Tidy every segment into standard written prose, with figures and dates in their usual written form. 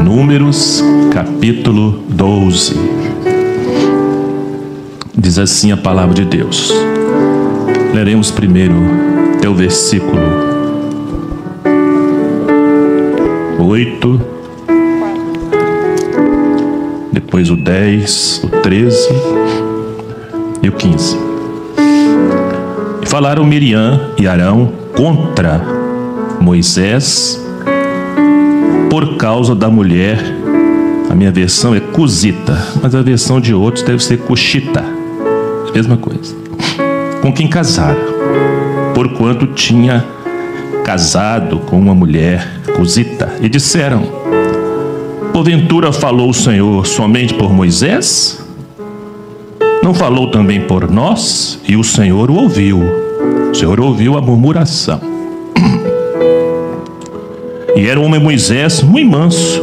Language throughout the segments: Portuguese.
Números, capítulo 12. Diz assim a palavra de Deus. Leremos primeiro até o versículo 8, depois o 10, o 13 e o 15. E falaram Miriam e Arão contra Moisés por causa da mulher. A minha versão é cusita, mas a versão de outros deve ser cuxita, mesma coisa, com quem casara, porquanto tinha casado com uma mulher cusita. E disseram: porventura falou o Senhor somente por Moisés? Não falou também por nós? E o Senhor o ouviu. O Senhor ouviu a murmuração. E era o homem Moisés muito manso,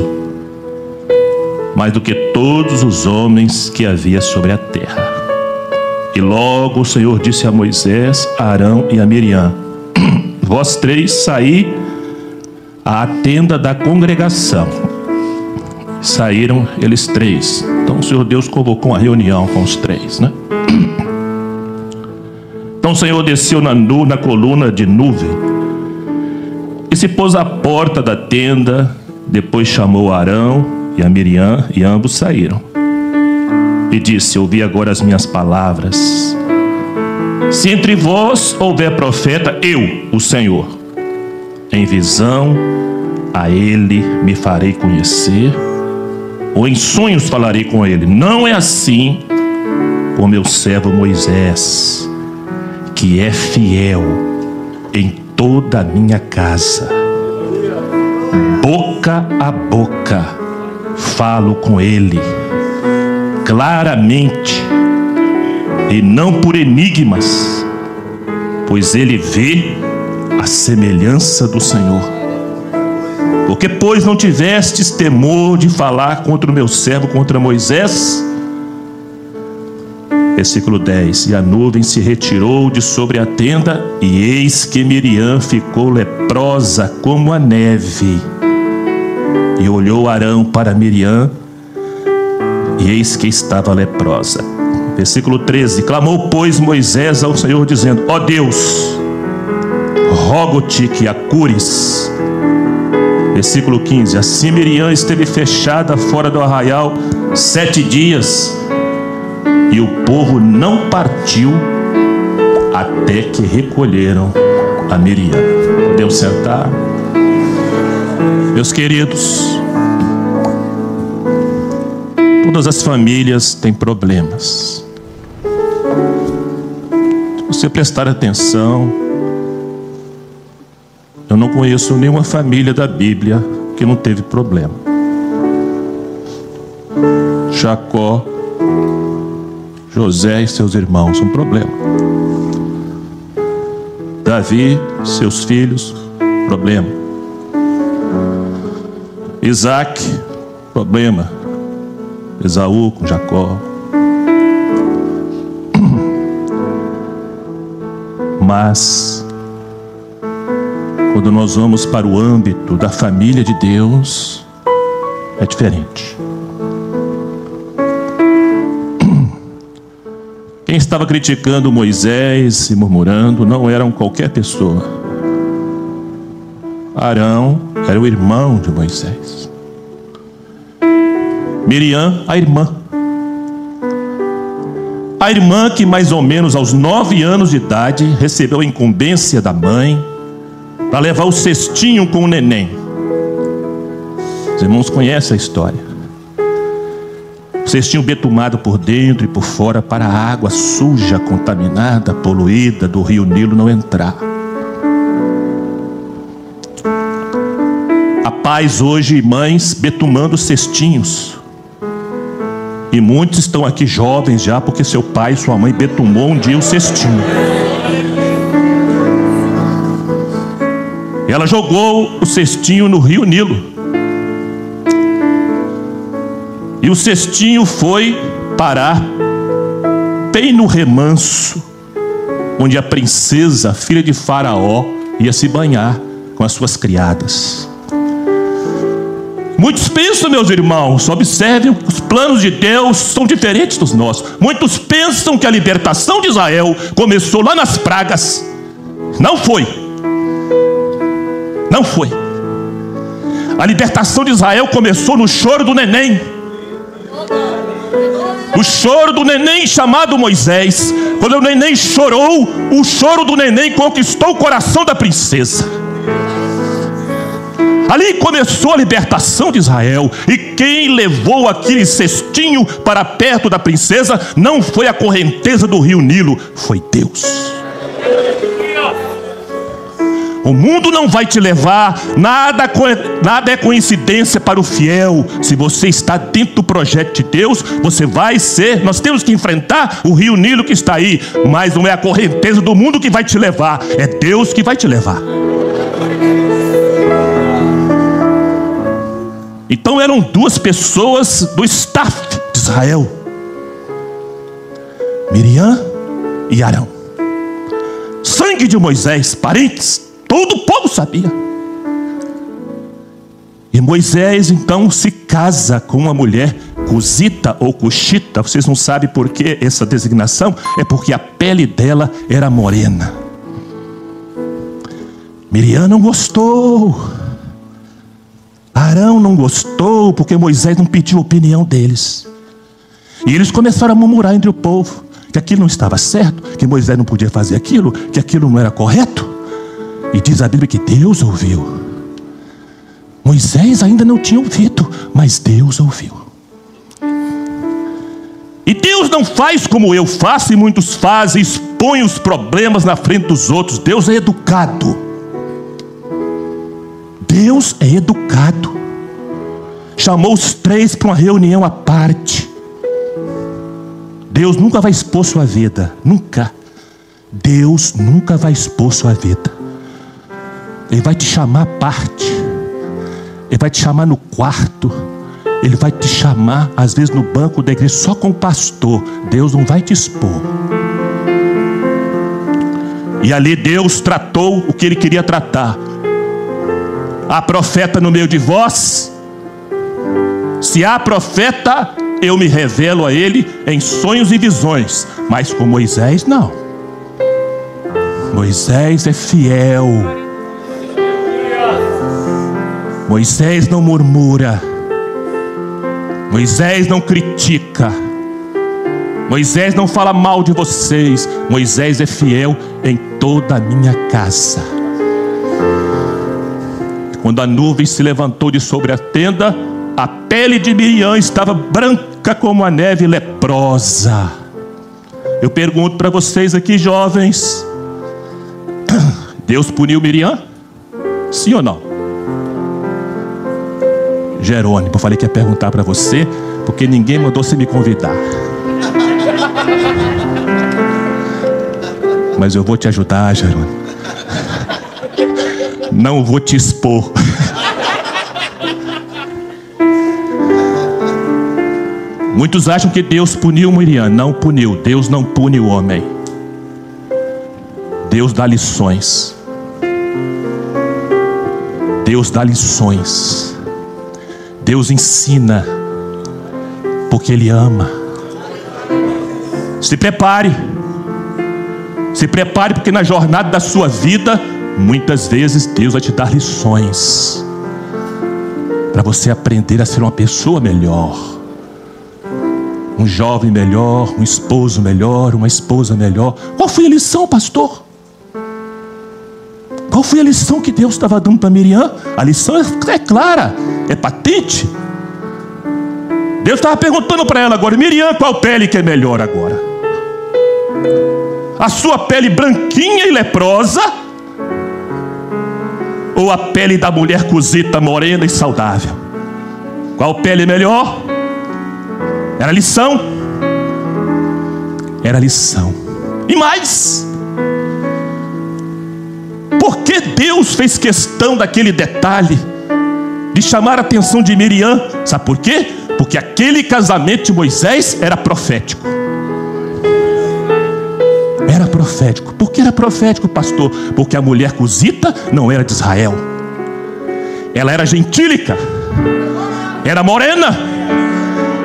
mais do que todos os homens que havia sobre a terra. E logo o Senhor disse a Moisés, a Arão e a Miriam: vós três saí à tenda da congregação. Saíram eles três. Então o Senhor Deus convocou uma reunião com os três, né? Então o Senhor desceu na coluna de nuvem e se pôs à porta da tenda. Depois chamou Arão e a Miriam, e ambos saíram. E disse: ouvi agora as minhas palavras. Se entre vós houver profeta, eu, o Senhor, em visão a ele me farei conhecer, ou em sonhos falarei com ele. Não é assim com meu servo Moisés, que é fiel em toda a minha casa. Boca a boca falo com ele, claramente, e não por enigmas, pois ele vê a semelhança do Senhor. Porque, pois, não tivestes temor de falar contra o meu servo, contra Moisés? Versículo 10. E a nuvem se retirou de sobre a tenda, e eis que Miriam ficou leprosa como a neve. E olhou Arão para Miriam, e eis que estava leprosa. Versículo 13. Clamou, pois, Moisés ao Senhor, dizendo: ó Deus, rogo-te que a cures. Versículo 15. Assim Miriam esteve fechada fora do arraial 7 dias, e o povo não partiu até que recolheram a Miriam. Podemos sentar? Meus queridos, todas as famílias têm problemas. Se você prestar atenção, eu não conheço nenhuma família da Bíblia que não teve problema. Jacó, José e seus irmãos, um problema. Davi, seus filhos, problema. Isaac, problema. Esaú com Jacó. Mas quando nós vamos para o âmbito da família de Deus, é diferente. Quem estava criticando Moisés e murmurando não eram qualquer pessoa. Arão era o irmão de Moisés. Miriam, a irmã. A irmã que mais ou menos aos 9 anos de idade recebeu a incumbência da mãe para levar o cestinho com o neném. Os irmãos conhecem a história. O cestinho betumado por dentro e por fora para a água suja, contaminada, poluída do rio Nilo não entrar. Há pais hoje, mães, betumando cestinhos. E muitos estão aqui jovens já, porque seu pai e sua mãe betumou um dia o cestinho. Ela jogou o cestinho no rio Nilo. E o cestinho foi parar bem no remanso, onde a princesa, filha de Faraó, ia se banhar com as suas criadas. Muitos pensam, meus irmãos, observem, os planos de Deus são diferentes dos nossos. Muitos pensam que a libertação de Israel começou lá nas pragas. Não foi. Não foi. A libertação de Israel começou no choro do neném. O choro do neném chamado Moisés. Quando o neném chorou, o choro do neném conquistou o coração da princesa. Ali começou a libertação de Israel. E quem levou aquele cestinho para perto da princesa não foi a correnteza do rio Nilo, foi Deus. O mundo não vai te levar, nada é coincidência para o fiel. Se você está dentro do projeto de Deus, você vai ser. Nós temos que enfrentar o rio Nilo que está aí, mas não é a correnteza do mundo que vai te levar, é Deus que vai te levar. Então eram duas pessoas do staff de Israel, Miriam e Arão. Sangue de Moisés, parentes, todo o povo sabia. E Moisés então se casa com uma mulher cusita ou cuxita. Vocês não sabem por que essa designação? É porque a pele dela era morena. Miriam não gostou. Arão não gostou, porque Moisés não pediu a opinião deles. E eles começaram a murmurar entre o povo que aquilo não estava certo, que Moisés não podia fazer aquilo, que aquilo não era correto. E diz a Bíblia que Deus ouviu. Moisés ainda não tinha ouvido, mas Deus ouviu. E Deus não faz como eu faço e muitos fazem, expõe os problemas na frente dos outros. Deus é educado. Deus é educado. Chamou os três para uma reunião à parte. Deus nunca vai expor sua vida. Nunca. Deus nunca vai expor sua vida. Ele vai te chamar à parte. Ele vai te chamar no quarto. Ele vai te chamar, às vezes, no banco da igreja, só com o pastor. Deus não vai te expor. E ali Deus tratou o que Ele queria tratar. Há profeta no meio de vós? Se há profeta, eu me revelo a ele em sonhos e visões. Mas com Moisés, não. Moisés é fiel. Moisés não murmura. Moisés não critica. Moisés não fala mal de vocês. Moisés é fiel em toda a minha casa. Quando a nuvem se levantou de sobre a tenda, a pele de Miriam estava branca como a neve leprosa. Eu pergunto para vocês aqui, jovens: Deus puniu Miriam? Sim ou não? Jerônimo, eu falei que ia perguntar para você, porque ninguém mandou você me convidar. Mas eu vou te ajudar, Jerônimo. Não vou te expor. Muitos acham que Deus puniu Miriam. Não puniu. Deus não pune o homem. Deus dá lições. Deus dá lições. Deus ensina, porque Ele ama. Se prepare. Se prepare, porque na jornada da sua vida, muitas vezes Deus vai te dar lições para você aprender a ser uma pessoa melhor, um jovem melhor, um esposo melhor, uma esposa melhor. Qual foi a lição, pastor? Qual foi a lição que Deus estava dando para Miriam? A lição é clara, é patente. Deus estava perguntando para ela agora: Miriam, qual pele que é melhor agora? A sua pele branquinha e leprosa, ou a pele da mulher cusita, morena e saudável? Qual pele é melhor? Era lição. Era lição. E mais, por que Deus fez questão daquele detalhe de chamar a atenção de Miriam? Sabe por quê? Porque aquele casamento de Moisés era profético. Era profético. Por que era profético, pastor? Porque a mulher cusita não era de Israel. Ela era gentílica. Era morena.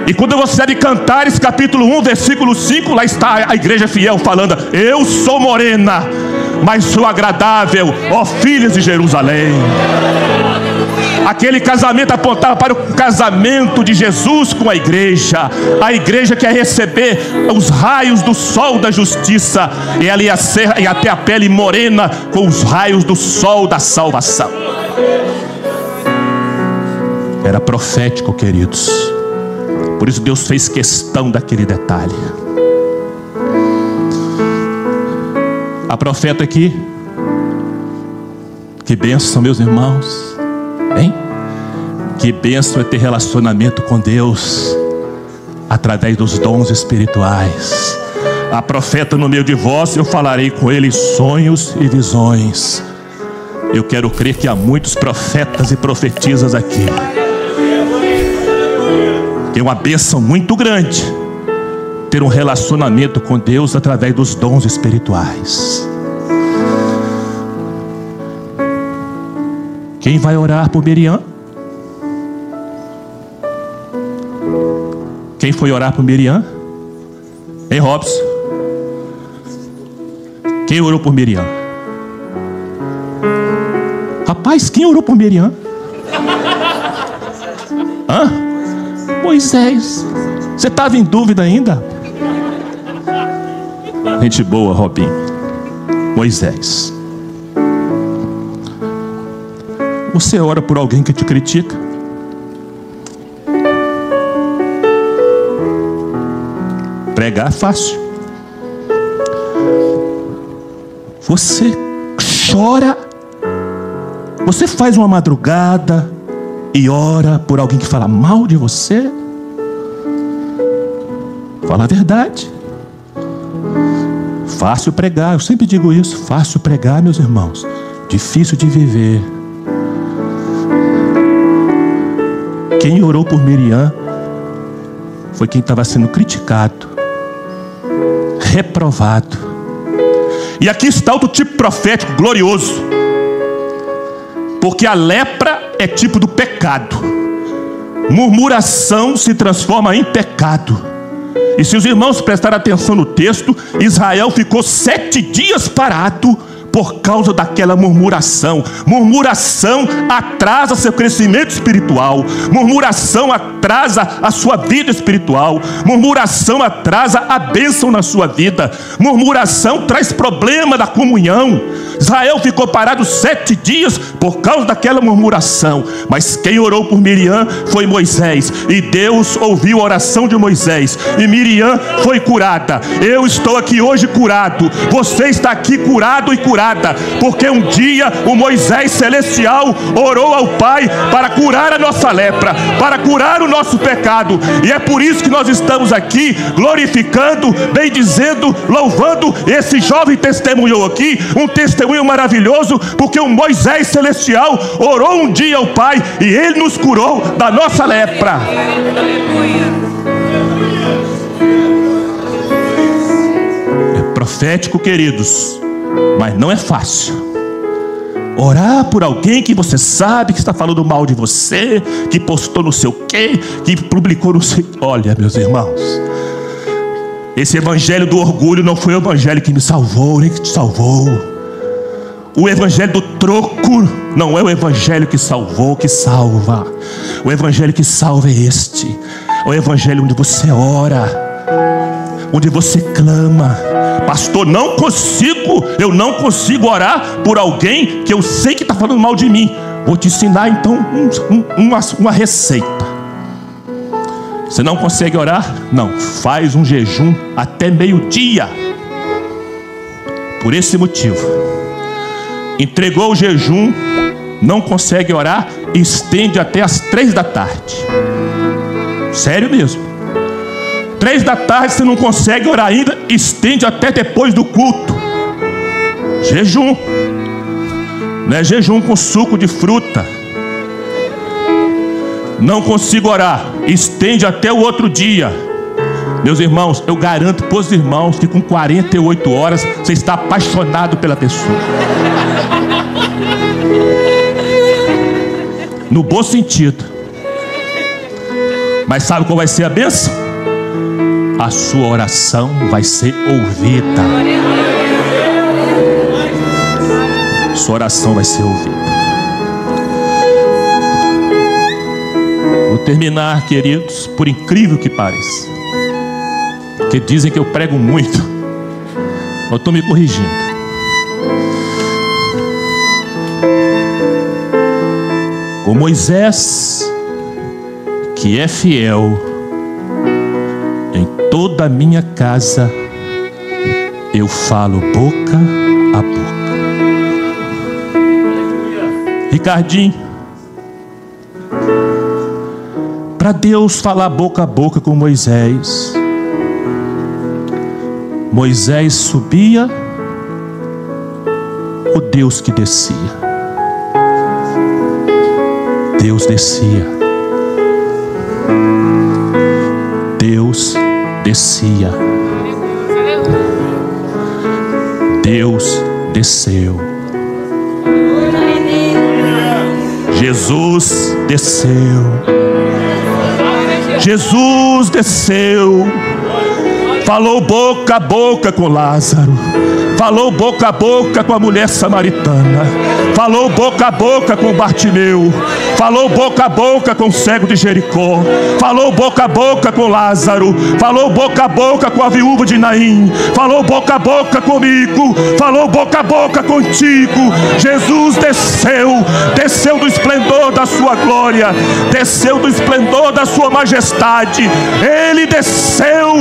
E quando você é de Cantares, capítulo 1, versículo 5, lá está a igreja fiel falando: eu sou morena, mas sou agradável, ó filhas de Jerusalém. Aquele casamento apontava para o casamento de Jesus com a igreja. A igreja que ia receber os raios do sol da justiça, e ela ia ter a pele morena com os raios do sol da salvação. Era profético, queridos. Por isso Deus fez questão daquele detalhe. A profeta aqui, que bênção, meus irmãos, hein? Que bênção é ter relacionamento com Deus através dos dons espirituais. A profeta no meio de vós, eu falarei com ele sonhos e visões. Eu quero crer que há muitos profetas e profetisas aqui. Tem uma bênção muito grande ter um relacionamento com Deus através dos dons espirituais. Quem vai orar por Miriam? Quem foi orar por Miriam? Hein, Robson? Quem orou por Miriam? Rapaz, quem orou por Miriam? Hã? Moisés. Você estava em dúvida ainda? Gente boa, Robinho. Moisés. Você ora por alguém que te critica? Pregar é fácil. Você chora. Você faz uma madrugada e ora por alguém que fala mal de você? Fala a verdade. Fácil pregar, eu sempre digo isso. Fácil pregar, meus irmãos, difícil de viver. Quem orou por Miriam foi quem estava sendo criticado, reprovado. E aqui está outro tipo profético glorioso, porque a lepra é tipo do pecado. Murmuração se transforma em pecado. E se os irmãos prestarem atenção no texto, Israel ficou 7 dias parado por causa daquela murmuração. Murmuração atrasa seu crescimento espiritual. Murmuração atrasa a sua vida espiritual. Murmuração atrasa a bênção na sua vida. Murmuração traz problema da comunhão. Israel ficou parado 7 dias por causa daquela murmuração. Mas quem orou por Miriam foi Moisés. E Deus ouviu a oração de Moisés. E Miriam foi curada. Eu estou aqui hoje curado. Você está aqui curado e curada. Porque um dia o Moisés celestial orou ao Pai para curar a nossa lepra, para curar o nosso pecado. E é por isso que nós estamos aqui glorificando, bendizendo, louvando. Esse jovem testemunhou aqui um testemunho maravilhoso, porque o Moisés celestial orou um dia ao Pai e ele nos curou da nossa lepra. É profético, queridos, mas não é fácil. Orar por alguém que você sabe que está falando mal de você, que postou não sei o quê, que publicou não sei. Olha, meus irmãos, esse evangelho do orgulho não foi o evangelho que me salvou, nem que te salvou. O evangelho do troco não é o evangelho que salvou, que salva. O evangelho que salva é este. É o evangelho onde você ora, onde você clama. Pastor, eu não consigo orar por alguém que eu sei que está falando mal de mim. Vou te ensinar então uma receita. Você não consegue orar? Não, faz um jejum até meio-dia. Por esse motivo, entregou o jejum, não consegue orar, estende até as 3 da tarde. Sério mesmo. 3 da tarde você não consegue orar ainda, estende até depois do culto. Jejum. Não é jejum com suco de fruta. Não consigo orar, estende até o outro dia. Meus irmãos, eu garanto para os irmãos que com 48 horas você está apaixonado pela pessoa. No bom sentido. Mas sabe qual vai ser a bênção? A sua oração vai ser ouvida. Sua oração vai ser ouvida. Vou terminar, queridos, por incrível que pareça, porque dizem que eu prego muito. Eu estou me corrigindo. Com Moisés, que é fiel, em toda a minha casa eu falo boca a boca. Ricardinho, para Deus falar boca a boca com Moisés, Moisés subia, o Deus que descia. Deus descia. Deus descia. Deus desceu. Jesus desceu. Jesus desceu. Falou boca a boca com Lázaro. Falou boca a boca com a mulher samaritana. Falou boca a boca com Bartimeu. Falou boca a boca com o cego de Jericó. Falou boca a boca com Lázaro. Falou boca a boca com a viúva de Naim. Falou boca a boca comigo. Falou boca a boca contigo. Jesus desceu. Desceu do esplendor da sua glória. Desceu do esplendor da sua majestade. Ele desceu.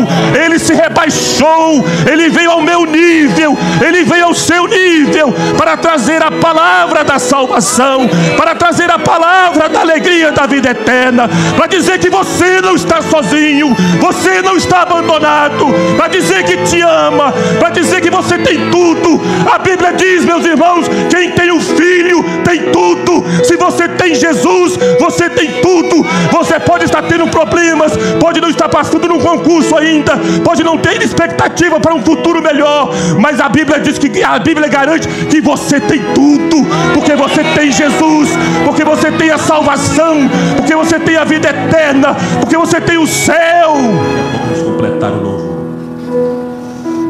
Ele se rebaixou. Ele veio ao meu nível. Ele veio ao seu nível para trazer a palavra da salvação, para trazer a palavra da alegria da vida eterna, para dizer que você não está sozinho, você não está abandonado, para dizer que te ama, para dizer que você tem tudo. A Bíblia diz, meus irmãos, quem tem o Filho tem tudo. Se você tem Jesus, você tem tudo. Você pode estar tendo problemas, pode não estar passando num concurso ainda, pode não ter expectativa para um futuro melhor, mas a Bíblia diz que a Bíblia garante que você tem tudo, porque você tem Jesus, porque você tem a salvação, porque você tem a vida eterna, porque você tem o céu. Vamos completar o louvor.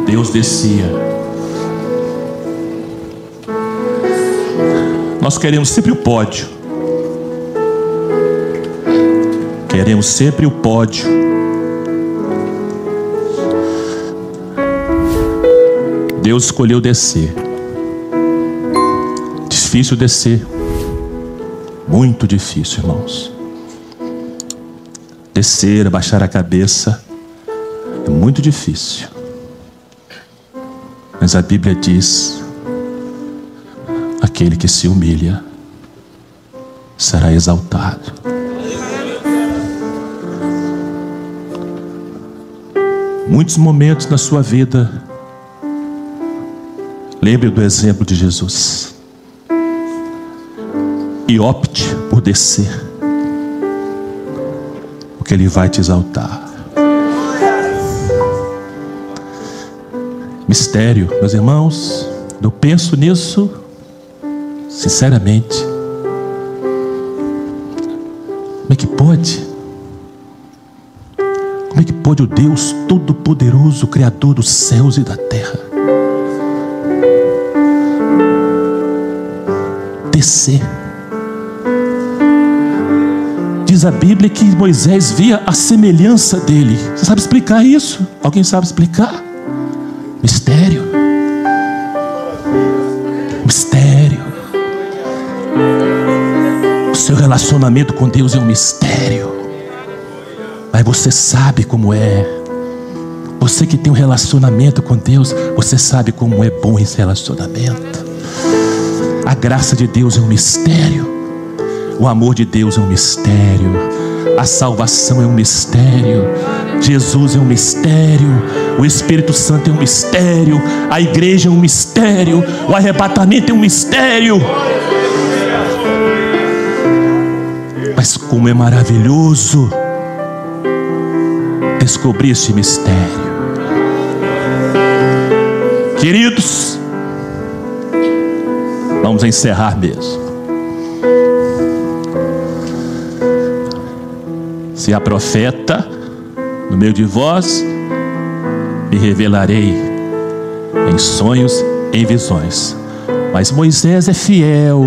Deus descia. Nós queremos sempre o pódio. Queremos sempre o pódio. Deus escolheu descer. Difícil descer. Muito difícil, irmãos. Descer, abaixar a cabeça é muito difícil. Mas a Bíblia diz: aquele que se humilha será exaltado. Muitos momentos na sua vida, lembre do exemplo de Jesus e opte por descer, porque Ele vai te exaltar. Mistério, meus irmãos, eu penso nisso sinceramente. Como é que pode? Como é que pode o Deus Todo-Poderoso, Criador dos céus e da terra, descer? Diz a Bíblia que Moisés via a semelhança dele. Você sabe explicar isso? Alguém sabe explicar? Mistério. Mistério. O seu relacionamento com Deus é um mistério. Mas você sabe como é. Você que tem um relacionamento com Deus, você sabe como é bom esse relacionamento. A graça de Deus é um mistério. O amor de Deus é um mistério. A salvação é um mistério. Jesus é um mistério. O Espírito Santo é um mistério. A igreja é um mistério. O arrebatamento é um mistério. Mas como é maravilhoso descobrir este mistério. Queridos, vamos encerrar mesmo. Se há profeta no meio de vós, me revelarei em sonhos, em visões. Mas Moisés é fiel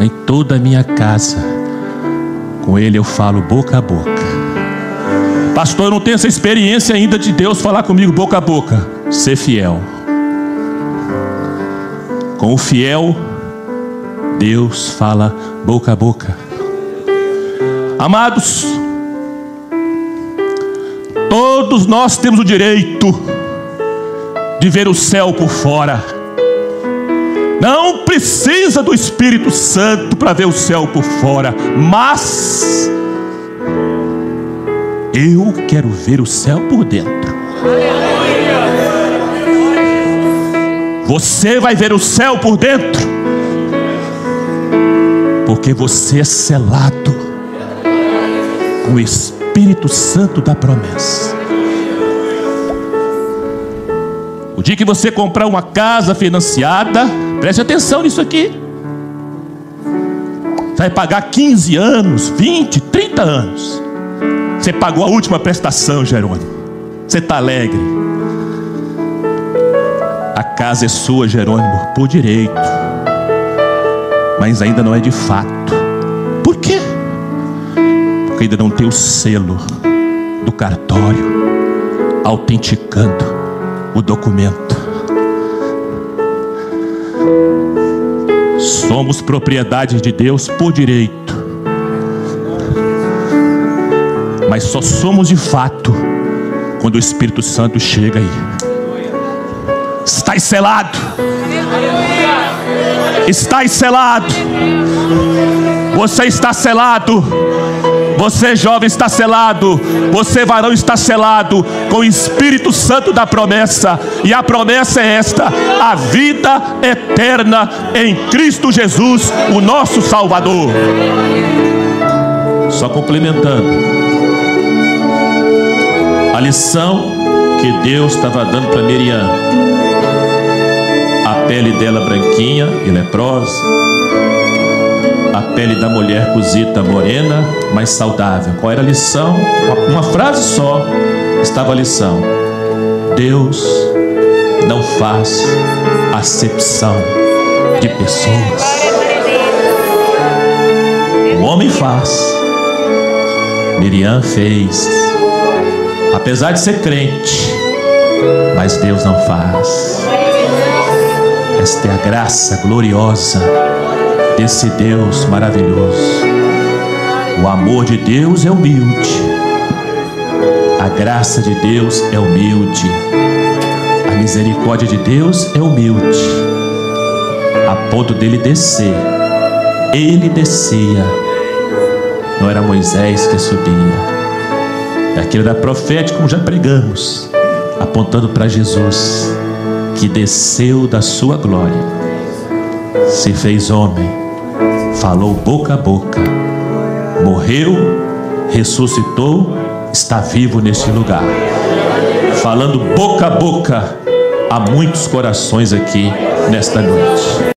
em toda a minha casa. Com ele eu falo boca a boca. Pastor, eu não tenho essa experiência ainda de Deus falar comigo boca a boca. Ser fiel. Com o fiel, Deus fala boca a boca. Amados, todos nós temos o direito de ver o céu por fora. Não precisa do Espírito Santo para ver o céu por fora, mas eu quero ver o céu por dentro. Você vai ver o céu por dentro, porque você é selado com o Espírito Santo da promessa. O dia que você comprar uma casa financiada, preste atenção nisso aqui. Vai pagar 15 anos, 20, 30 anos. Você pagou a última prestação, Jerônimo. Você está alegre. A casa é sua, Jerônimo, por direito, mas ainda não é de fato. Por quê? Porque ainda não tem o selo do cartório autenticando o documento. Somos propriedade de Deus por direito, mas só somos de fato quando o Espírito Santo chega aí. Está selado. Está selado. Você está selado. Você jovem está selado. Você varão está selado com o Espírito Santo da promessa. E a promessa é esta: a vida eterna em Cristo Jesus, o nosso Salvador. Só complementando a lição que Deus estava dando para Miriam. A pele dela branquinha e leprosa, a pele da mulher cozida morena, mas saudável. Qual era a lição? Uma frase só estava a lição: Deus não faz acepção de pessoas. O homem faz, Miriam fez. Apesar de ser crente, mas Deus não faz. Esta é a graça gloriosa desse Deus maravilhoso. O amor de Deus é humilde. A graça de Deus é humilde. A misericórdia de Deus é humilde. A ponto dele descer. Ele descia. Não era Moisés que subia. Aquilo era profético, como já pregamos, apontando para Jesus, que desceu da sua glória, se fez homem, falou boca a boca, morreu, ressuscitou, está vivo neste lugar, falando boca a boca a muitos corações aqui nesta noite.